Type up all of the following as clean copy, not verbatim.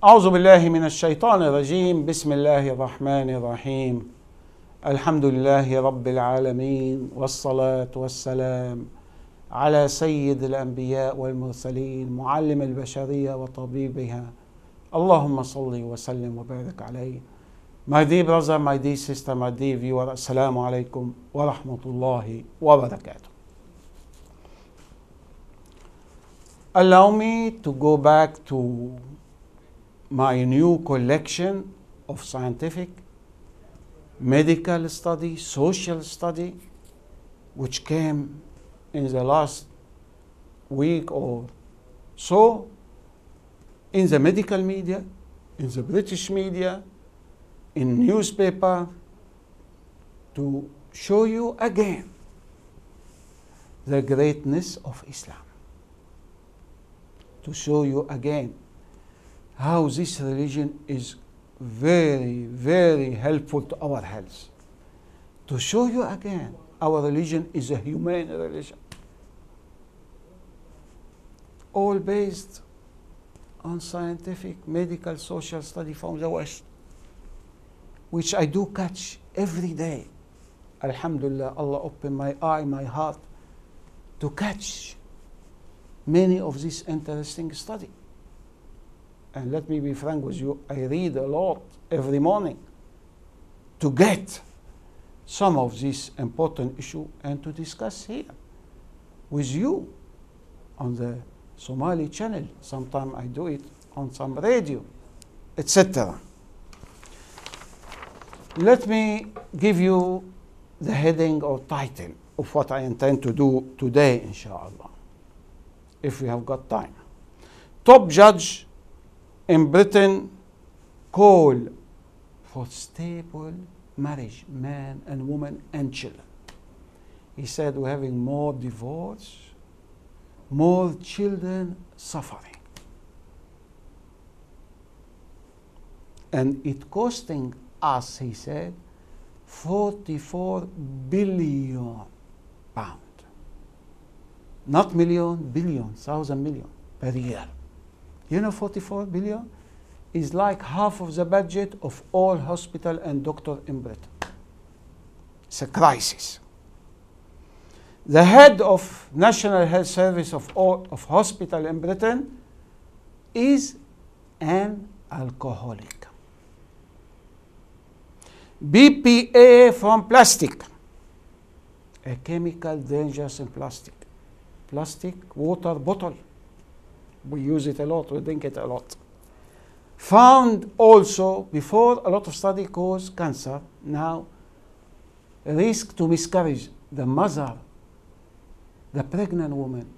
أعوذ بالله من الشيطان الرجيم. بسم الله الرحمن الرحيم. الحمد لله رب العالمين، والصلاة والسلام على سيد الأنبياء والمرسلين، معلم البشرية وطبيبها. اللهم صل وسلم وبارك عليه. My dear brother, my dear sister, my dear viewer, Assalamu alaikum wa rahmatullahi wa barakatuh. Allow me to go back to my new collection of scientific, medical study, social study, which came in the last week or so in the medical media, in the British media, in newspaper, to show you again the greatness of Islam. To show you again how this religion is very, very helpful to our health. To show you again our religion is a humane religion, all based on scientific, medical, social study from the West, which I do catch every day. Alhamdulillah, Allah opened my eye, my heart, to catch many of these interesting study. And let me be frank with you, I read a lot every morning to get some of this important issue and to discuss here with you on the Somali channel. Sometimes I do it on some radio, etc. Let me give you the heading or title of what I intend to do today, inshallah, if we have got time. Top judge in Britain call for stable marriage, man and woman and children. He said we're having more divorce, more children suffering. And it costing us, he said, 44 billion pounds. Not million, billion, 1,000 million per year. You know, 44 billion is like half of the budget of all hospital and doctor in Britain. It's a crisis. The head of National Health Service of hospital in Britain is an alcoholic. BPA from plastic, a chemical dangerous in plastic. Plastic water bottle. We use it a lot, we drink it a lot. Found also, before a lot of study cause cancer, now risk to miscarriage. The mother, the pregnant woman,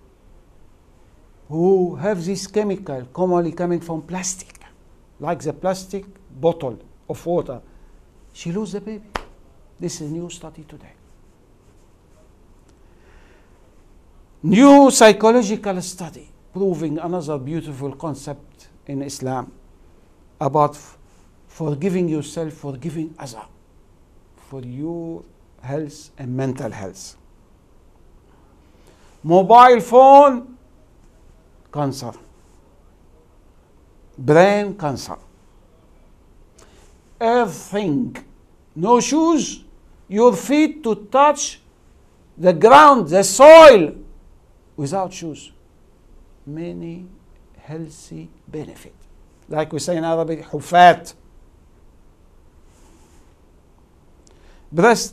who have this chemical commonly coming from plastic, like the plastic bottle of water, she lose the baby. This is a new study today. New psychological study proving another beautiful concept in Islam about forgiving yourself, forgiving others for your health and mental health. Mobile phone cancer, brain cancer, everything, no shoes, your feet to touch the ground, the soil without shoes. Many healthy benefit. Like we say in Arabic, hufat. The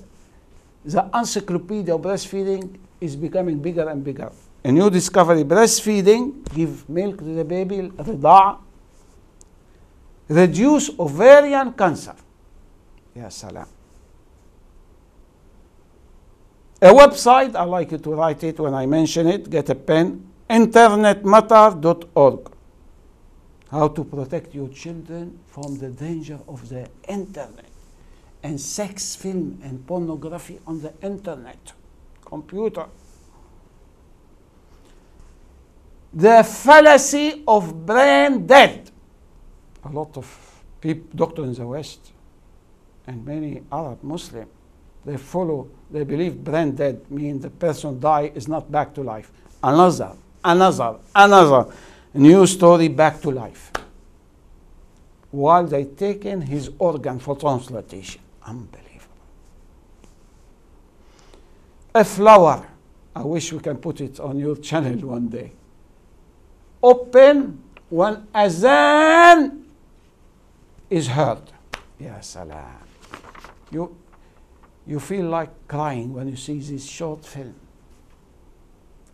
encyclopedia of breastfeeding is becoming bigger and bigger. A new discovery, breastfeeding, give milk to the baby, rida'a, reduce ovarian cancer. Ya salam. A website, I like you to write it when I mention it, get a pen, internetmatter.org. How to protect your children from the danger of the internet and sex film and pornography on the internet, computer. The fallacy of brain dead. A lot of people, doctors in the West and many Arab Muslims, they believe brain dead means the person die is not back to life. Another new story, back to life. while they taking his organ for transplantation. Unbelievable. A flower, I wish we can put it on your channel one day. Open when azan is heard. Ya salam. You feel like crying when you see this short film.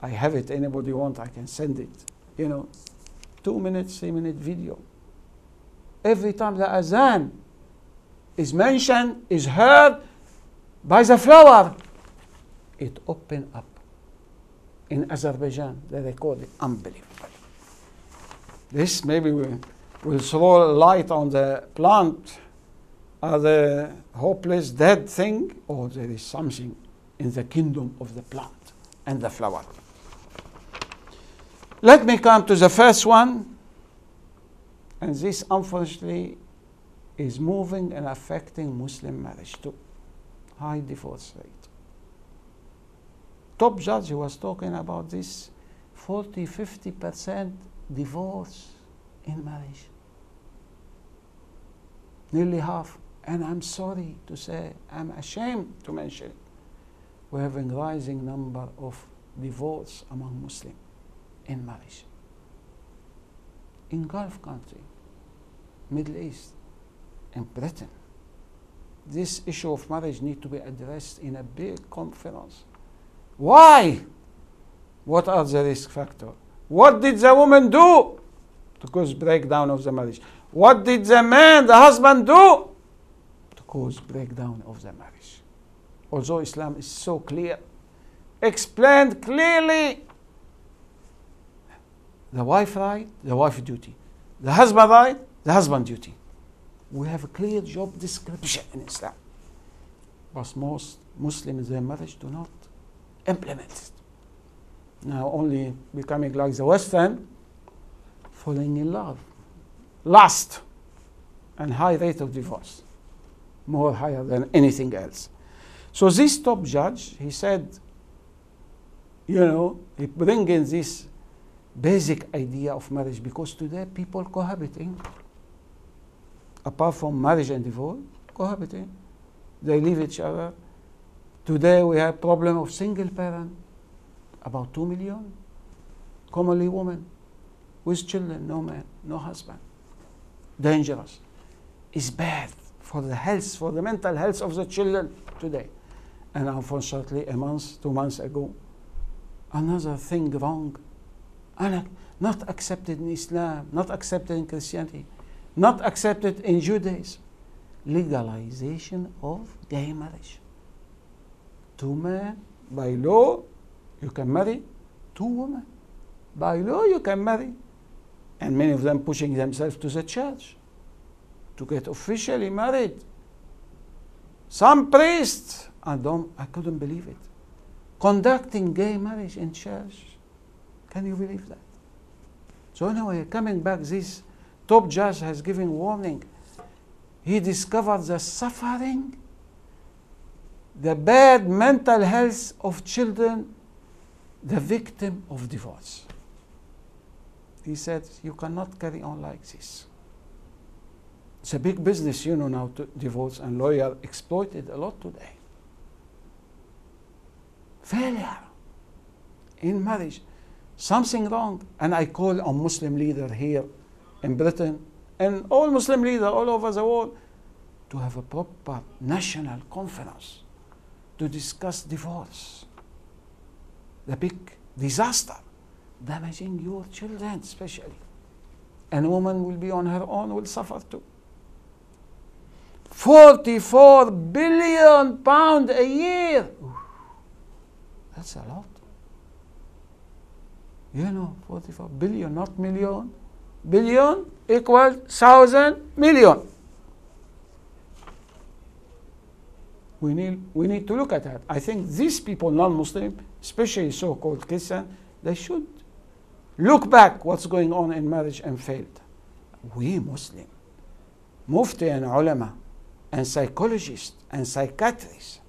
I have it. Anybody want, I can send it. 2 minutes, 3-minute video. Every time the azan is mentioned, is heard by the flower, it open up. In Azerbaijan, they record it. Unbelievable. This maybe will throw light on the plant as a hopeless dead thing, or there is something in the kingdom of the plant and the flower. Let me come to the first one, and this unfortunately is moving and affecting Muslim marriage too. High divorce rate. Top judge who was talking about this, 40-50% divorce in marriage. Nearly half. And I'm sorry to say, I'm ashamed to mention it. We're having a rising number of divorce among Muslims in marriage. In Gulf country, Middle East, in Britain, this issue of marriage needs to be addressed in a big conference. Why? What are the risk factors? What did the woman do to cause breakdown of the marriage? What did the man, the husband, do to cause breakdown of the marriage? Although Islam is so clear, explained clearly. The wife right, the wife duty. The husband right, the husband duty. We have a clear job description in Islam. But most Muslims in their marriage do not implement it. Now only becoming like the Western, falling in love, lust, and high rate of divorce, more higher than anything else. So this top judge, he said, he bring in this basic idea of marriage, because today people cohabiting, apart from marriage and divorce, cohabiting, they leave each other. Today we have problem of single parent, about 2 million, commonly women with children, no man, no husband. Dangerous. It's bad for the health, for the mental health of the children today. And unfortunately, 2 months ago, another thing wrong, not accepted in Islam, not accepted in Christianity, not accepted in Judaism, legalization of gay marriage. 2 men, by law, you can marry 2 women. By law, you can marry. And many of them pushing themselves to the church to get officially married. Some priests, I couldn't believe it, conducting gay marriage in church. Can you believe that? So anyway, coming back, this top judge has given warning. He discovered the suffering, the bad mental health of children, the victim of divorce. He said, you cannot carry on like this. It's a big business, now, to divorce, and lawyers exploit it a lot today. Failure in marriage, something wrong. And I call on Muslim leaders here in Britain and all Muslim leaders all over the world to have a proper national conference to discuss divorce. The big disaster, damaging your children especially. And a woman will be on her own, will suffer too. 44 billion pounds a year. Ooh, that's a lot. 44 billion, not million. Billion equals 1,000 million. We need to look at that. I think these people, non-Muslim, especially so-called Christian, they should look back what's going on in marriage and failed. We Muslim, mufti and ulama, and psychologists and psychiatrists,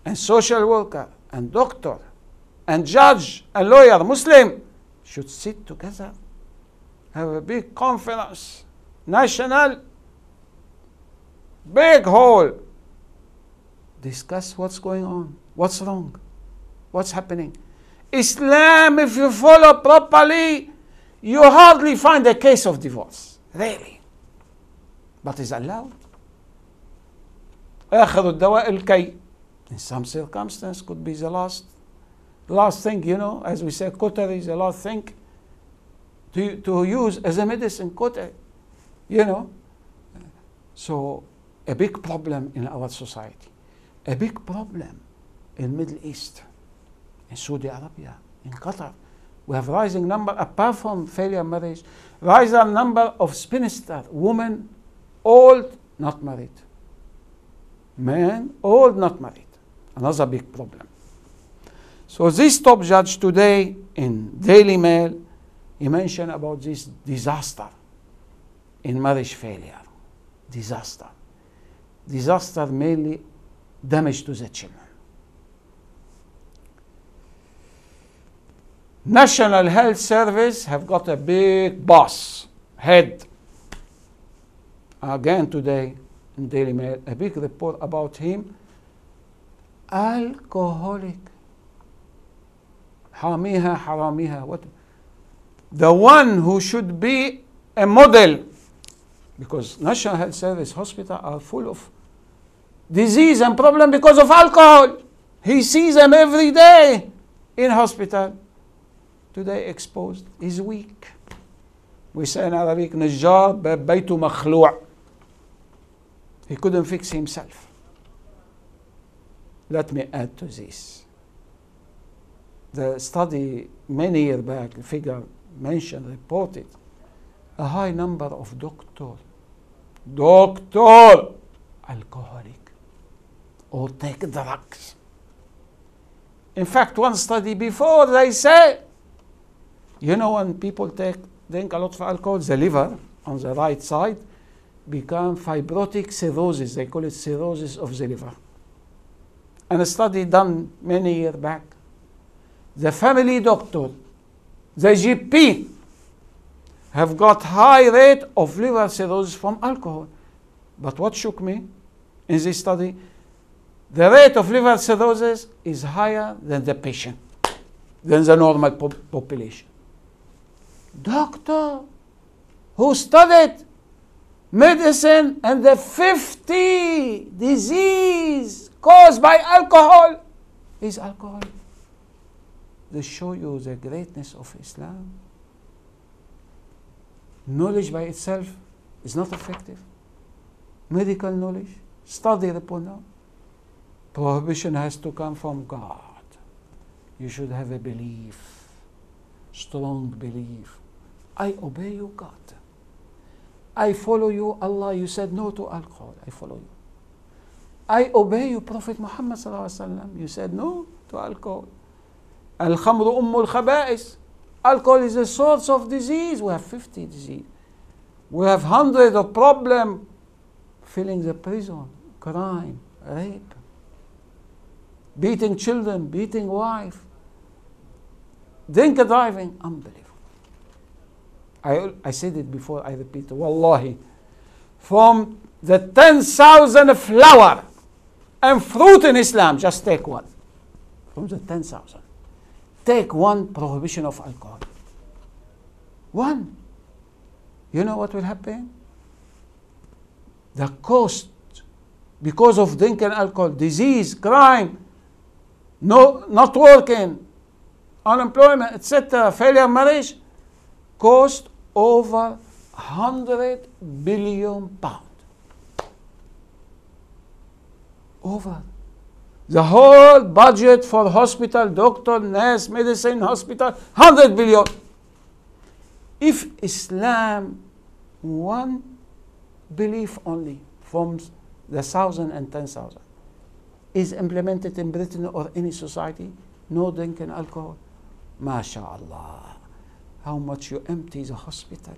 and social worker and doctor, and judge and lawyer, Muslim, should sit together, have a big conference, national big hall. Discuss what's going on, what's wrong, what's happening. Islam, if you follow properly, you hardly find a case of divorce, really. But is allowed. آخر الدواء الكي. In some circumstances could be the last thing, you know, as we say, cautery is the last thing to use as a medicine, cautery, you know. So a big problem in our society, a big problem in Middle East, in Saudi Arabia, in Qatar. We have rising number, apart from failure marriage, rising number of spinster women, old, not married. Men, old, not married. Another big problem. So this top judge today in Daily Mail, he mentioned about this disaster in marriage failure. Disaster. Disaster mainly damage to the children. National Health Service have got a big boss, head. Again today in Daily Mail, a big report about him. Alcoholic. حاميها حراميها. What? The one who should be a model, because National Health Service hospitals are full of disease and problem because of alcohol. He sees them every day in hospital. Today exposed. He's weak. We say in Arabic, نجار بيته مخلوع. He couldn't fix himself. Let me add to this. The study many years back, the figure mentioned, reported, a high number of doctor, alcoholic, or take drugs. In fact, one study before, they say, you know, when people drink a lot of alcohol, the liver on the right side become fibrotic cirrhosis. They call it cirrhosis of the liver. And a study done many years back, the family doctor, the GP, have got high rate of liver cirrhosis from alcohol. But what shook me in this study, the rate of liver cirrhosis is higher than the patient, than the normal population. Doctor who studied medicine and the 50 disease caused by alcohol is alcohol. They show you the greatness of Islam. Knowledge by itself is not effective. Medical knowledge, study report now. Prohibition has to come from God. You should have a belief, strong belief. I obey you, God. I follow you, Allah. You said no to alcohol. I follow you. I obey you, Prophet Muhammad sallallahu alaihi wasallam. You said no to alcohol. Al-khamru ummul khaba'is. Alcohol is a source of disease. We have 50 disease. We have hundreds of problems filling the prison, crime, rape, beating children, beating wife, drink driving, unbelievable. I said it before, I repeat, wallahi, from the 10,000 flower and fruit in Islam, just take one. From the 10,000. Take one prohibition of alcohol. One. You know what will happen? The cost, because of drinking alcohol, disease, crime, no, not working, unemployment, etc., failure marriage, cost over 100 billion pounds. Over. The whole budget for hospital, doctor, nurse, medicine, hospital, 100 billion. If Islam, one belief only from the 1,000 and 10,000 is implemented in Britain or any society, no drinking alcohol, MashaAllah. How much you empty the hospital,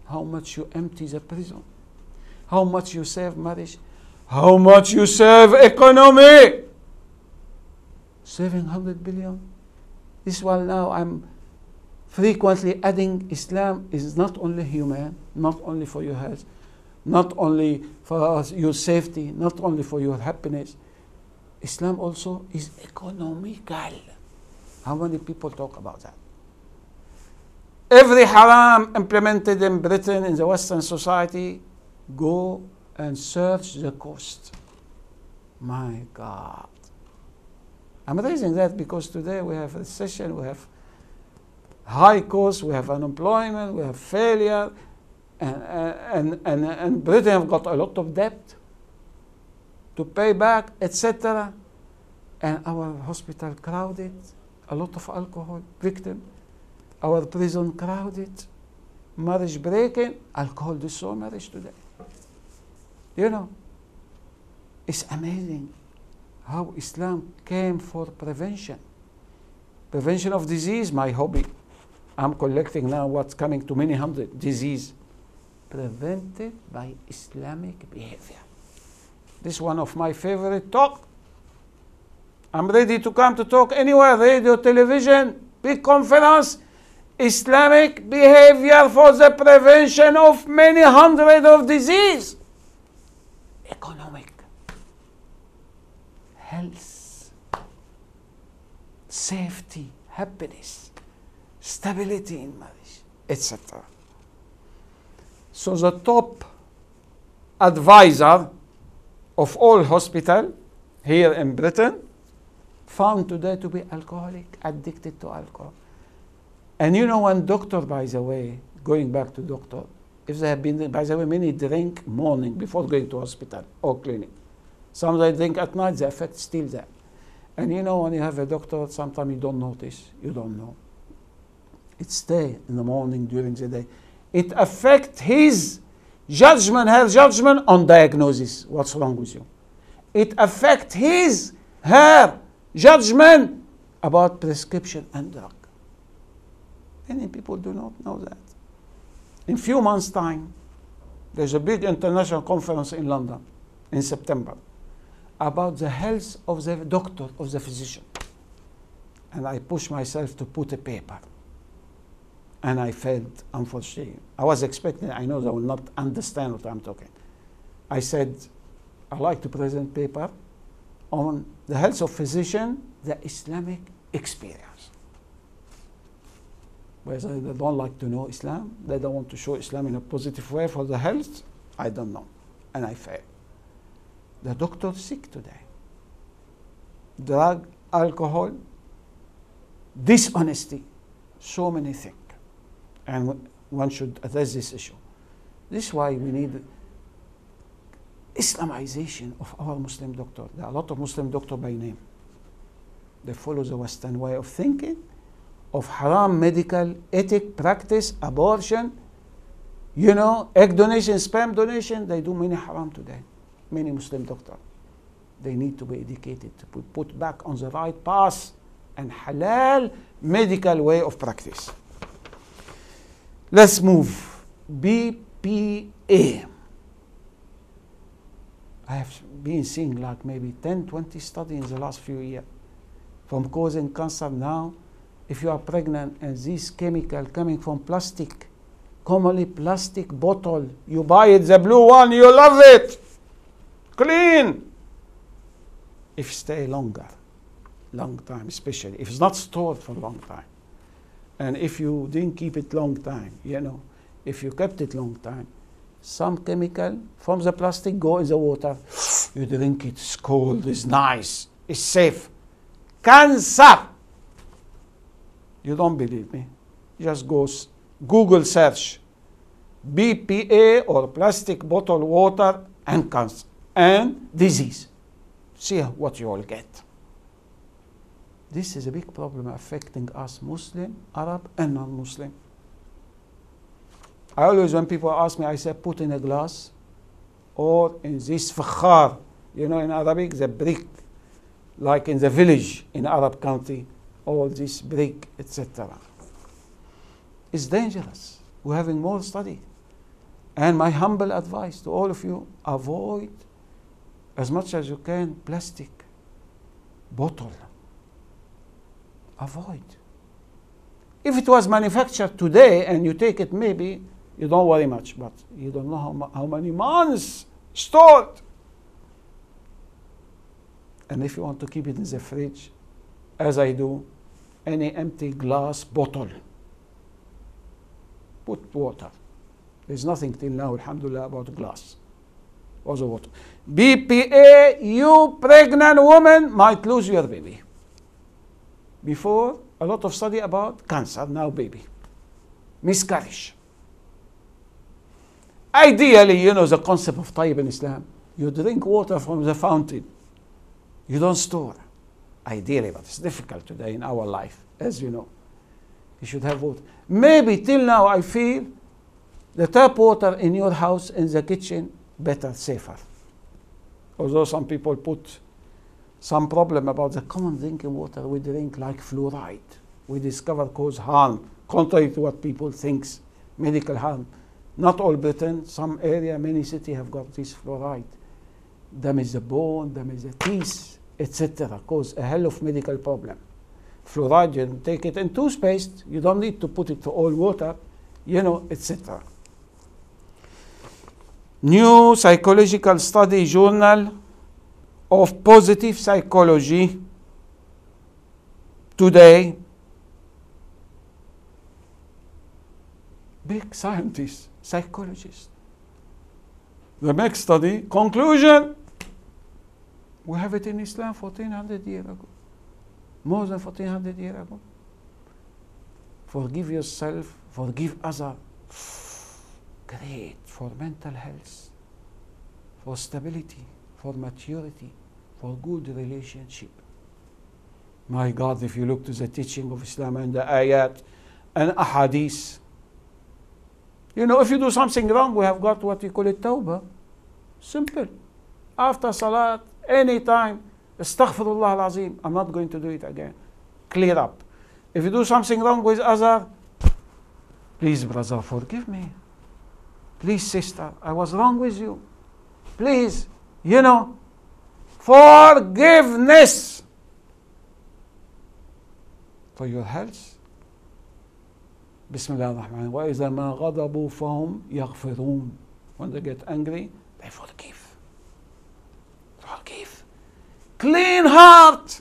how much you empty the prison, how much you save marriage, how much you save economy. Saving 100 billion. This one now frequently adding Islam is not only human, not only for your health, not only for your safety, not only for your happiness. Islam also is economical. How many people talk about that? Every haram implemented in Britain, in the Western society, go and search the cost. My God. I'm raising that because today we have recession, we have high costs, we have unemployment, we have failure, and Britain have got a lot of debt to pay back, etc. And our hospital crowded, a lot of alcohol victim, our prison crowded, marriage breaking, alcohol destroy marriage today. You know, it's amazing how Islam came for prevention. Prevention of disease, my hobby. I'm collecting now what's coming to many hundred disease. Prevented by Islamic behavior. This is one of my favorite talk. I'm ready to come to talk anywhere, radio, television, big conference. Islamic behavior for the prevention of many hundred of disease. Economic, health, safety, happiness, stability in marriage, etc. So the top advisor of all hospital here in Britain found today to be alcoholic, addicted to alcohol. And you know, one doctor, by the way, going back to doctor, if they have been, by the way, many drink morning before going to hospital or clinic. Some they drink at night, the effect still there. And you know, when you have a doctor, sometimes you don't notice, you don't know. It stays in the morning, during the day. It affects his judgment, her judgment on diagnosis. What's wrong with you? It affects her judgment about prescription and drug. Many people do not know that. In few months' time, there's a big international conference in London in September about the health of the doctor, of the physician. And I pushed myself to put a paper. And I failed, unfortunately. I was expecting, I know they will not understand what I'm talking. I said, I like to present paper on the health of physician, the Islamic experience. Whether they don't like to know Islam, they don't want to show Islam in a positive way for the health, I don't know. And I failed. The doctor is sick today. Drug, alcohol, dishonesty, so many things. And one should address this issue. This is why we need Islamization of our Muslim doctor. There are a lot of Muslim doctors by name. They follow the Western way of thinking, of haram medical ethic, practice, abortion, you know, egg donation, sperm donation. They do many haram today. Many Muslim doctors. They need to be educated to be put back on the right path and halal medical way of practice. Let's move. BPA. I have been seeing like maybe 10, 20 studies in the last few years from causing cancer now. If you are pregnant and this chemical coming from plastic, commonly plastic bottle, you buy it, the blue one, you love it, clean. If stay longer, long time especially, if it's not stored for a long time, and if you didn't keep it long time, you know, if you kept it long time, some chemical from the plastic go in the water, you drink it, it's cold, it's nice, it's safe. Cancer! You don't believe me? Just go Google search BPA or plastic bottle water and cancer and disease. See what you all get. This is a big problem affecting us Muslim, Arab and non-Muslim. I always, when people ask me, I say put in a glass or in this fakhar, you know, in Arabic, the brick, like in the village in Arab country, all this brick, etc. It's dangerous. We're having more study. And my humble advice to all of you, avoid as much as you can plastic bottle. Avoid. If it was manufactured today and you take it, maybe you don't worry much, but you don't know how many months stored. And if you want to keep it in the fridge, as I do, any empty glass bottle, put water. There's nothing till now, alhamdulillah, about glass. Also water. BPA, you pregnant woman might lose your baby. Before, a lot of study about cancer, now baby. Miscarriage. Ideally, you know the concept of tayyib in Islam. You drink water from the fountain. You don't store. Ideally, but it's difficult today in our life, as you know. You should have water. Maybe till now I feel the tap water in your house, in the kitchen, better, safer. Although some people put some problem about the common drinking water we drink, like fluoride. We discover cause harm, contrary to what people think, medical harm. Not all Britain, some area, many cities have got this fluoride. Damage the bone, damage the teeth, etc. Cause a hell of medical problem. Fluoride, you take it in toothpaste, you don't need to put it to all water, you know, etc. New Psychological Study Journal of Positive Psychology today. Big scientists, psychologists. The next study, conclusion, we have it in Islam 1400 years ago. More than 1400 years ago. Forgive yourself, forgive others. Great for mental health, for stability, for maturity, for good relationship. My God, if you look to the teaching of Islam and the ayat and ahadith, you know, if you do something wrong, we have got what we call it tawbah. Simple. After salat, anytime, astaghfirullah al-azim, I'm not going to do it again. Clear up. If you do something wrong with other, please brother, forgive me. Please sister, I was wrong with you. Please, you know, forgiveness for your health. Bismillah ar-Rahman. وَإِذَا مَا غَضَبُوا فَهُمْ يَغْفِرُونَ. When they get angry, they forgive. Forgive. Clean heart.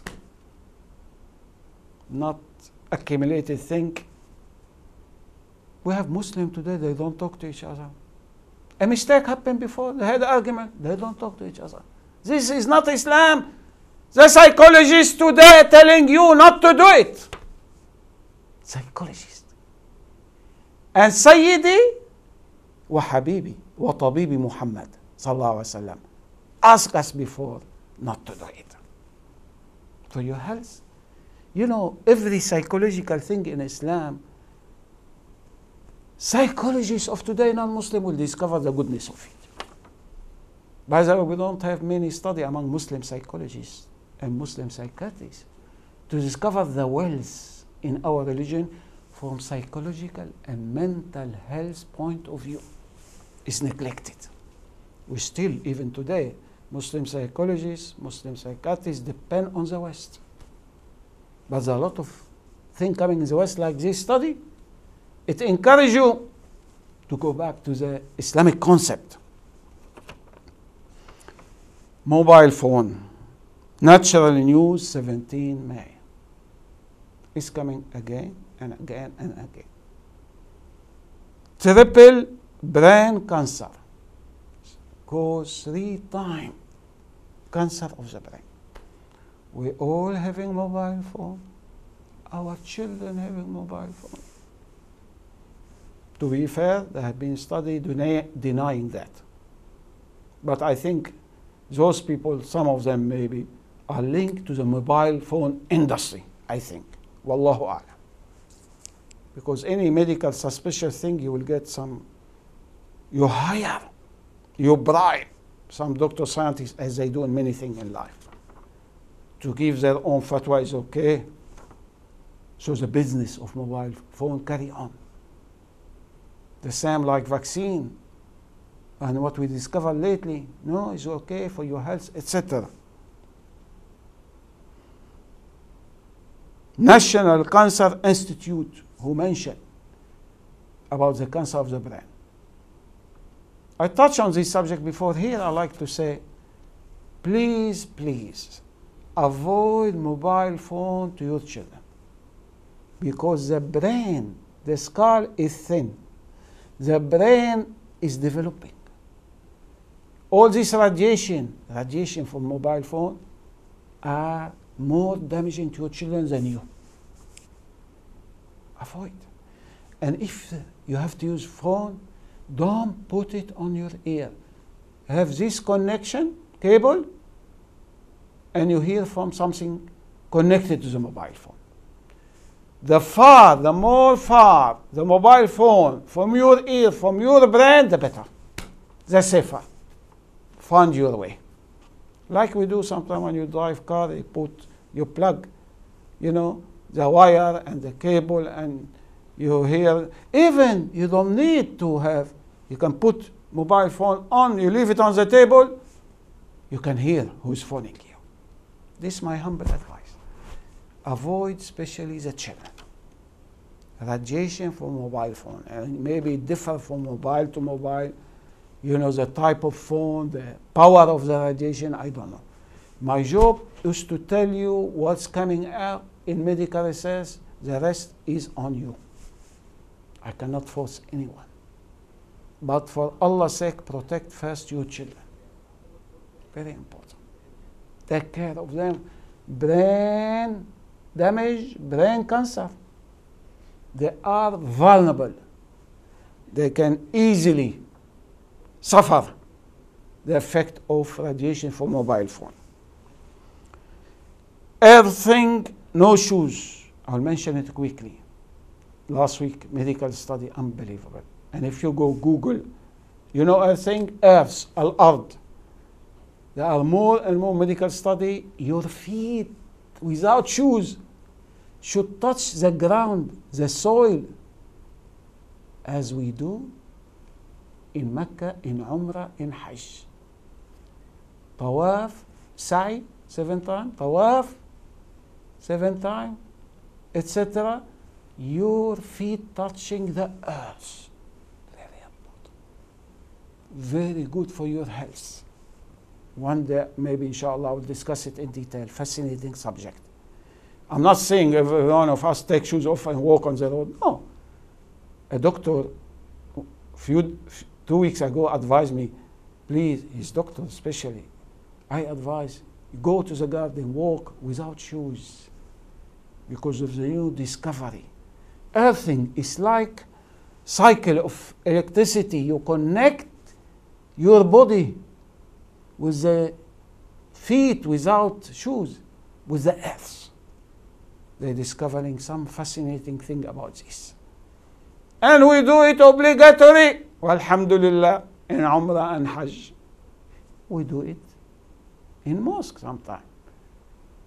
Not accumulated thing. We have Muslims today, they don't talk to each other. A mistake happened before, they had an argument, they don't talk to each other. This is not Islam. The psychologist today telling you not to do it. Psychologist. And Sayyidi wa Habibi wa Tabibi Muhammad sallallahu alaihi wasallam ask us before not to do it. For your health. You know, every psychological thing in Islam, psychologists of today, non-Muslim, will discover the goodness of it. By the way, we don't have many study among Muslim psychologists and Muslim psychiatrists to discover the wealth in our religion from psychological and mental health point of view. Is neglected. We still, even today, Muslim psychologists, Muslim psychiatrists depend on the West. But there's a lot of things coming in the West like this study. It encourages you to go back to the Islamic concept. Mobile phone. Natural News, 17 May. It's coming again and again and again. Triple brain cancer. Cause 3 times cancer of the brain. We all having mobile phone. Our children having mobile phone. To be fair, there have been studies denying that. But I think those people, some of them maybe, are linked to the mobile phone industry, I think. Wallahu a'lam. Because any medical suspicious thing, you will get some, you hire, you bribe some doctor scientists, as they do in many things in life, to give their own fatwa is okay. So the business of mobile phone carry on. The same like vaccine. And what we discovered lately, no, it's okay for your health, etc. National Cancer Institute, who mentioned about the cancer of the brain. I touched on this subject before. Here I like to say, please, please, avoid mobile phone to your children, because the brain, the skull is thin. The brain is developing. All this radiation from mobile phone are more damaging to your children than you. Avoid. And if you have to use phone, don't put it on your ear. Have this connection cable, and you hear from something connected to the mobile phone. The more far the mobile phone from your ear, from your brain, the better. The safer. Find your way. Like we do sometimes when you drive car, you plug, the wire and the cable, and you hear. Even you don't need to have, you can put mobile phone on, you leave it on the table, you can hear who's phoning you. This is my humble advice. Avoid, especially the children, radiation from mobile phone, and maybe differ from mobile to mobile. The type of phone, the power of the radiation, I don't know. My job is to tell you what's coming out in medical research. The rest is on you. I cannot force anyone. But for Allah's sake, protect first your children. Very important. Take care of them. Brain damage, brain cancer. They are vulnerable. They can easily suffer the effect of radiation from mobile phone. Earthing, no shoes. I'll mention it quickly. Last week, medical study, unbelievable. And if you go Google, earthing, earth, al-ard. There are more and more medical study. Your feet, without shoes, should touch the ground, the soil, as we do in Mecca, in Umrah, in Hajj. Tawaf, sa'i, 7 times, tawaf, 7 times, etc. Your feet touching the earth. Very important. Very good for your health. One day, maybe inshallah, we'll discuss it in detail. Fascinating subject. I'm not saying every one of us take shoes off and walk on the road. No. A doctor, 2 weeks ago, advised me, please, his doctor especially, I advise, go to the garden, walk without shoes, because of the new discovery. Earthing is like cycle of electricity. You connect your body with the feet without shoes, with the earth. They're discovering some fascinating thing about this. And we do it obligatory. Alhamdulillah, in Umrah and Hajj. We do it in mosque sometimes.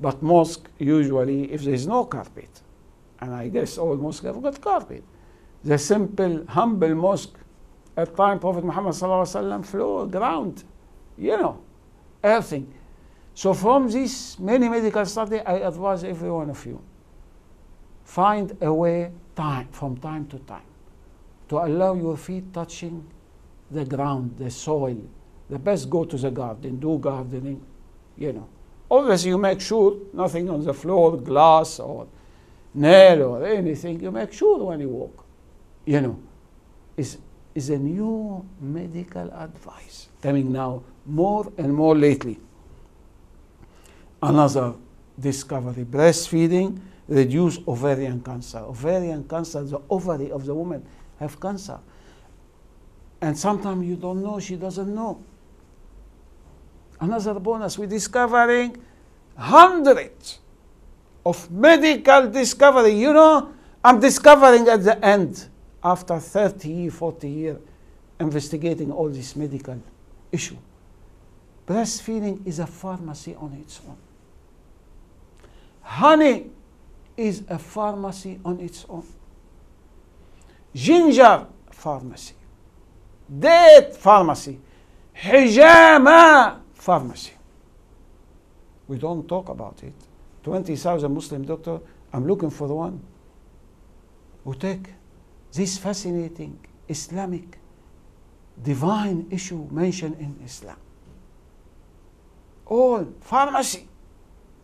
But mosque, usually, if there is no carpet, and I guess all mosques have got carpet, the simple, humble mosque, at time Prophet Muhammad ﷺ, floor, ground, earthing. So from this many medical study, I advise every one of you, find a way from time to time to allow your feet touching the ground, the soil. The best, go to the garden, do gardening, Obviously, you make sure nothing on the floor, glass or nail or anything. You make sure when you walk, is a new medical advice coming now more and more lately. Another discovery, breastfeeding reduce ovarian cancer. Ovarian cancer, the ovary of the woman have cancer. And sometimes you don't know, she doesn't know. Another bonus, we're discovering hundreds of medical discovery. I'm discovering at the end, after 30, 40 years, investigating all this medical issue. Breastfeeding is a pharmacy on its own. Honey is a pharmacy on its own. Ginger, pharmacy. Date, pharmacy. Hijama, pharmacy. We don't talk about it. 20,000 Muslim doctors I'm looking for one who take this fascinating Islamic divine issue mentioned in Islam. All pharmacy,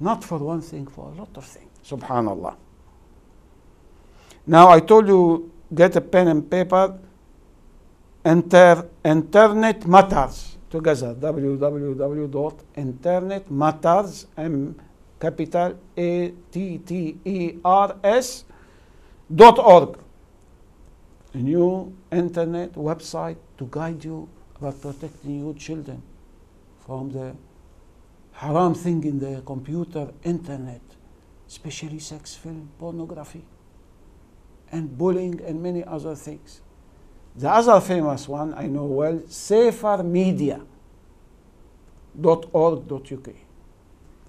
not for one thing, for a lot of things. Subhanallah. Now I told you, get a pen and paper. Internet Matters together. www.internetmatters, capital ATTERS.org. A new internet website to guide you about protecting your children from the haram thing in the computer, internet, especially sex, film, pornography, and bullying, and many other things. The other famous one I know well, safermedia.org.uk.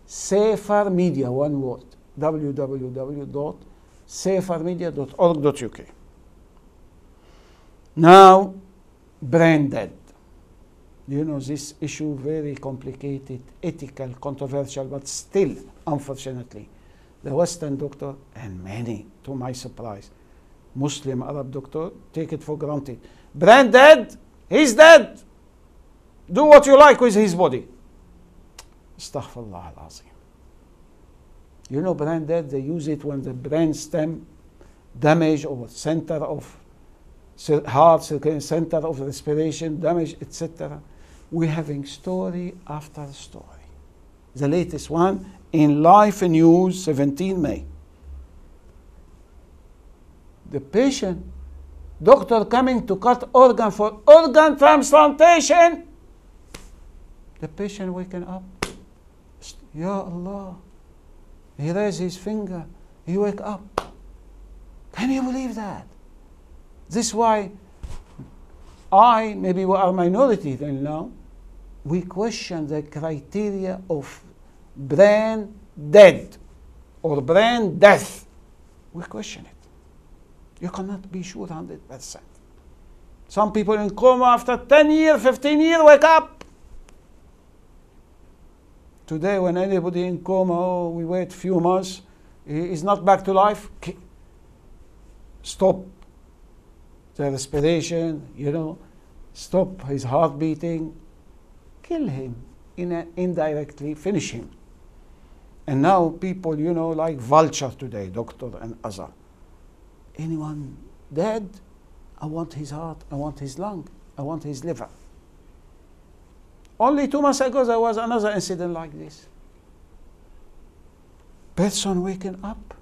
Safer Media, one word, www.safermedia.org.uk. Now, brain dead. You know, this issue very complicated, ethical, controversial, but still, unfortunately, the Western doctor, and many, to my surprise, Muslim Arab doctor, take it for granted. Brain dead, he's dead. Do what you like with his body. Astaghfirullah al-Azim. You know, brain dead, they use it when the brain stem damage or center of heart, center of respiration damage, etc. We're having story after story. The latest one in Life News, 17 May. The patient, doctor coming to cut organ for organ transplantation. The patient waking up. Ya Allah. He raised his finger. He wake up. Can you believe that? This is why maybe we are minority till now, we question the criteria of brain dead or brain death. We question it. You cannot be sure 100%. Some people in coma after 10 years, 15 years, wake up. Today, when anybody in coma, we wait a few months, he is not back to life, stop the respiration, stop his heart beating, kill him, indirectly finish him. And now people, like vulture today, doctor and other. Anyone dead, I want his heart, I want his lung, I want his liver. Only 2 months ago, there was another incident like this. Person waking up.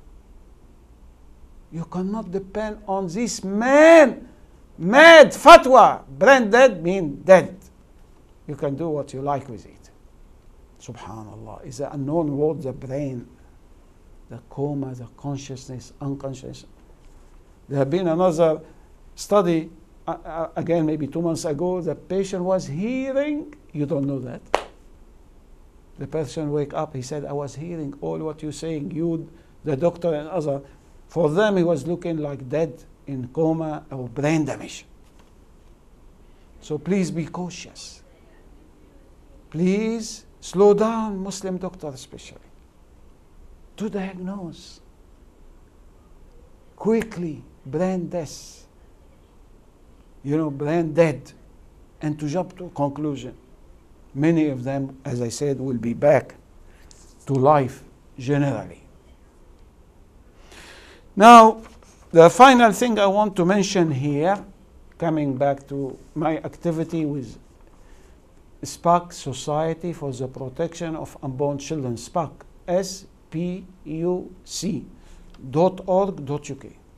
You cannot depend on this mad fatwa. Brain dead means dead. You can do what you like with it. Subhanallah. It's an unknown word, the brain, the coma, the consciousness, unconscious. There have been another study, again, maybe 2 months ago, the patient was hearing, you don't know that. The person wake up, he said, I was hearing all what you're saying, you, the doctor and other. For them, he was looking like dead, in coma or brain damage. So please be cautious. Please slow down, Muslim doctor especially, to diagnose quickly brain death, brain dead, and to jump to a conclusion. Many of them, as I said, will be back to life generally. Now, the final thing I want to mention here, coming back to my activity with SPAC, Society for the Protection of Unborn Children, SPAC, SPUC.org.uk.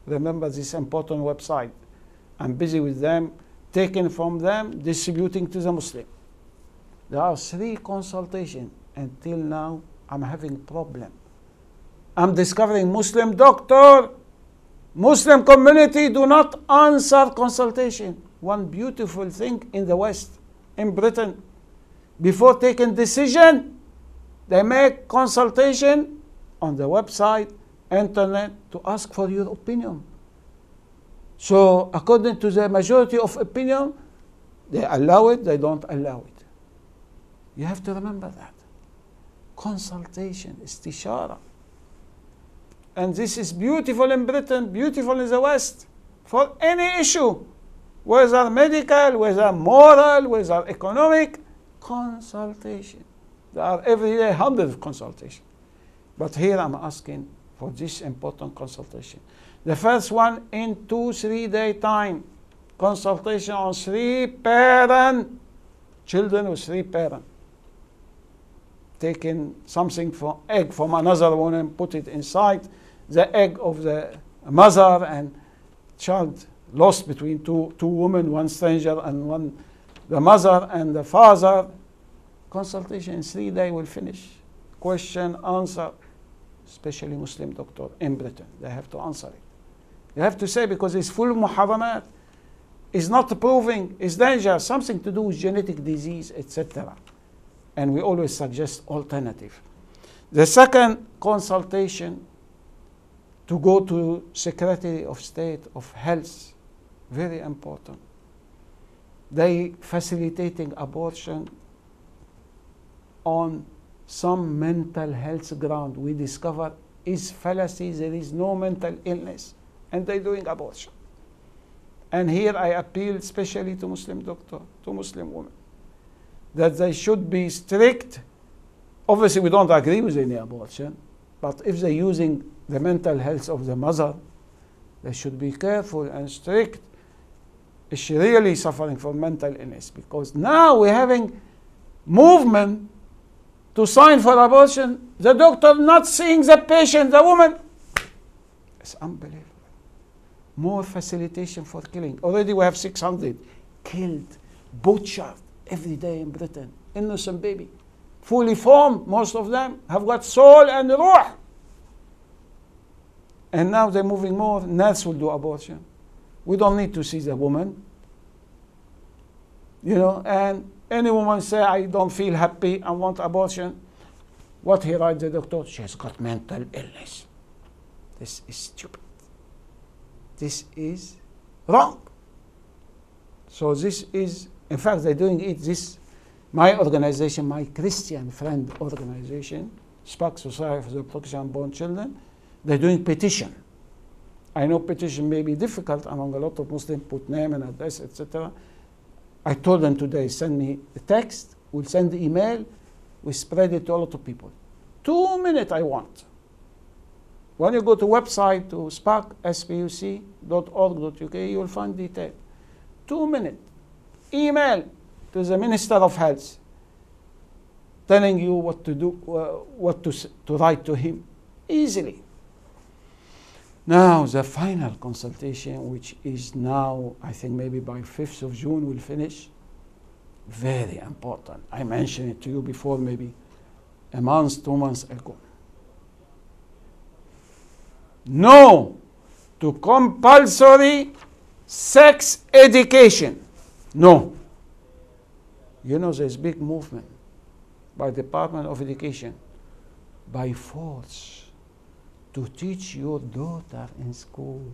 Remember this important website. I'm busy with them, taking from them, distributing to the Muslim. There are 3 consultations. Until now, I'm having problem. I'm discovering Muslim doctor, Muslim community do not answer consultation. One beautiful thing in the West, in Britain, before taking decision, they make consultation on the website, internet, to ask for your opinion. So according to the majority of opinion, they allow it, they don't allow it. You have to remember that. Consultation, istishara. And this is beautiful in Britain, beautiful in the West, for any issue, whether medical, whether moral, whether economic, consultation. There are every day hundreds of consultations. But here I'm asking for this important consultation. The first one in 2-3 day time, consultation on 3 parent, children with 3 parents. Taking something from egg from another woman, put it inside the egg of the mother, and child lost between two women, one stranger and one the mother and the father. Consultation in 3 days will finish. Question, answer, especially Muslim doctor in Britain. They have to answer it. They have to say, because it's full of muharramat, it's not proving, it's dangerous, something to do with genetic disease, etc. And we always suggest alternative. The second consultation, to go to Secretary of State of Health, very important. They facilitating abortion on some mental health ground. We discover is fallacy, there is no mental illness, and they're doing abortion. And here I appeal especially to Muslim doctor, to Muslim women, that they should be strict. Obviously, we don't agree with any abortion, but if they're using the mental health of the mother, they should be careful and strict. Is she really suffering from mental illness? Because now we're having movement to sign for abortion, the doctor not seeing the patient, the woman. It's unbelievable. More facilitation for killing. Already we have 600 killed, butchered every day in Britain. Innocent baby. Fully formed, most of them have got soul and ruh. And now they're moving more. Nurse will do abortion. We don't need to see the woman. You know, and any woman say, I don't feel happy, I want abortion. What he writes the doctor? She has got mental illness. This is stupid. This is wrong. So this is, in fact, they're doing it, this, my organization, my Christian friend organization, SPAC, Society for the Protection of Unborn Children, they're doing petition. I know petition may be difficult among a lot of Muslims, put name and address, etc. I told them today, send me the text, we'll send the email, we spread it to a lot of people. 2 minutes I want. When you go to website to spuc.org.uk, you will find detail. 2 minutes. Email to the Minister of Health, telling you what to do, what to write to him, easily. Now, the final consultation, which is now, I think maybe by 5th of June will finish, very important. I mentioned it to you before, maybe a month, 2 months ago. No to compulsory sex education. No. You know, there's big movement by Department of Education, by force, to teach your daughter in school,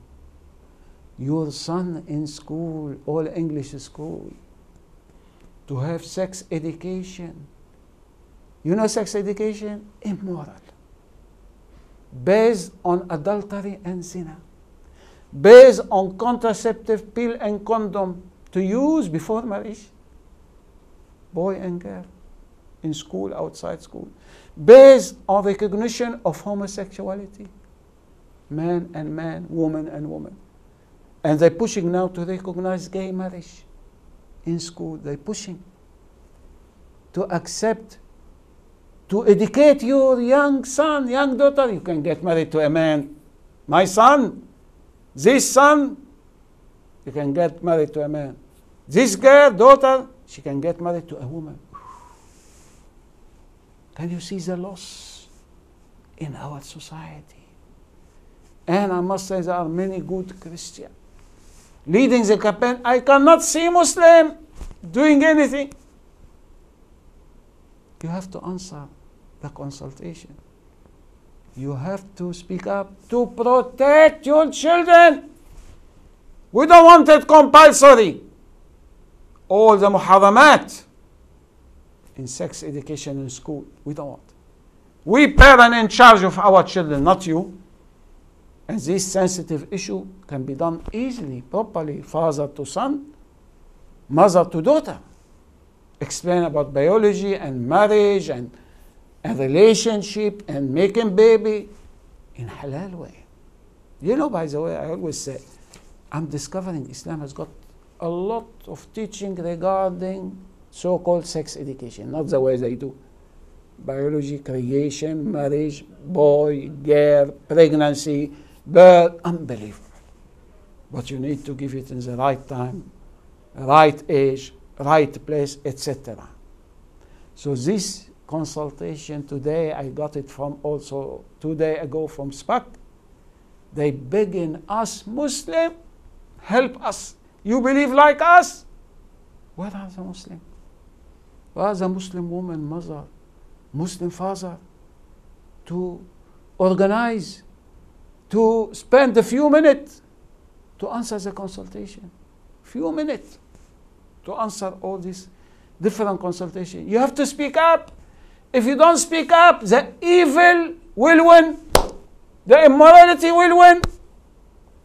your son in school, all English school, to have sex education. You know sex education? Immoral. Based on adultery and zina. Based on contraceptive pill and condom to use before marriage. Boy and girl. In school, outside school. Based on recognition of homosexuality. Man and man, woman and woman. And they're pushing now to recognize gay marriage. In school, they're pushing to accept, to educate your young son, young daughter. You can get married to a man. My son, this son, you can get married to a man. This girl, daughter, she can get married to a woman. Can you see the loss in our society? And I must say there are many good Christians leading the campaign. I cannot see Muslim doing anything. You have to answer the consultation. You have to speak up to protect your children. We don't want it compulsory. All the muharramat in sex education in school, we don't want. We parents in charge of our children, not you. And this sensitive issue can be done easily, properly, father to son, mother to daughter. Explain about biology and marriage and relationship and making baby in halal way. You know, by the way, I always say, I'm discovering Islam has got a lot of teaching regarding so-called sex education, not the way they do. Biology, creation, marriage, boy, girl, pregnancy, birth, unbelievable. But you need to give it in the right time, right age, right place, etc. So this consultation today, I got it from also 2 days ago from SPAC. They begging us, Muslim, help us. You believe like us? Where are the Muslim? Where are the Muslim woman, mother, Muslim father to organize, to spend a few minutes to answer the consultation? Few minutes to answer all these different consultations. You have to speak up. If you don't speak up, the evil will win. The immorality will win.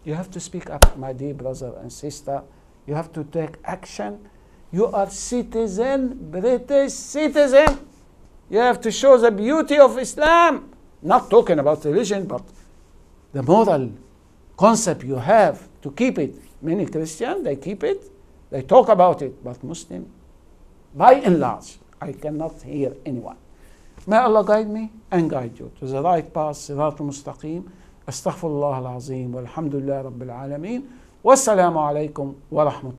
You have to speak up, my dear brother and sister. You have to take action. You are citizen, British citizen. You have to show the beauty of Islam. Not talking about religion, but the moral concept you have to keep it. Many Christians, they keep it. They talk about it. But Muslim, by and large, I cannot hear anyone. May Allah guide me and guide you to the right path, صراط مستقيم. أستغفر الله العظيم والحمد لله رب العالمين والسلام عليكم ورحمة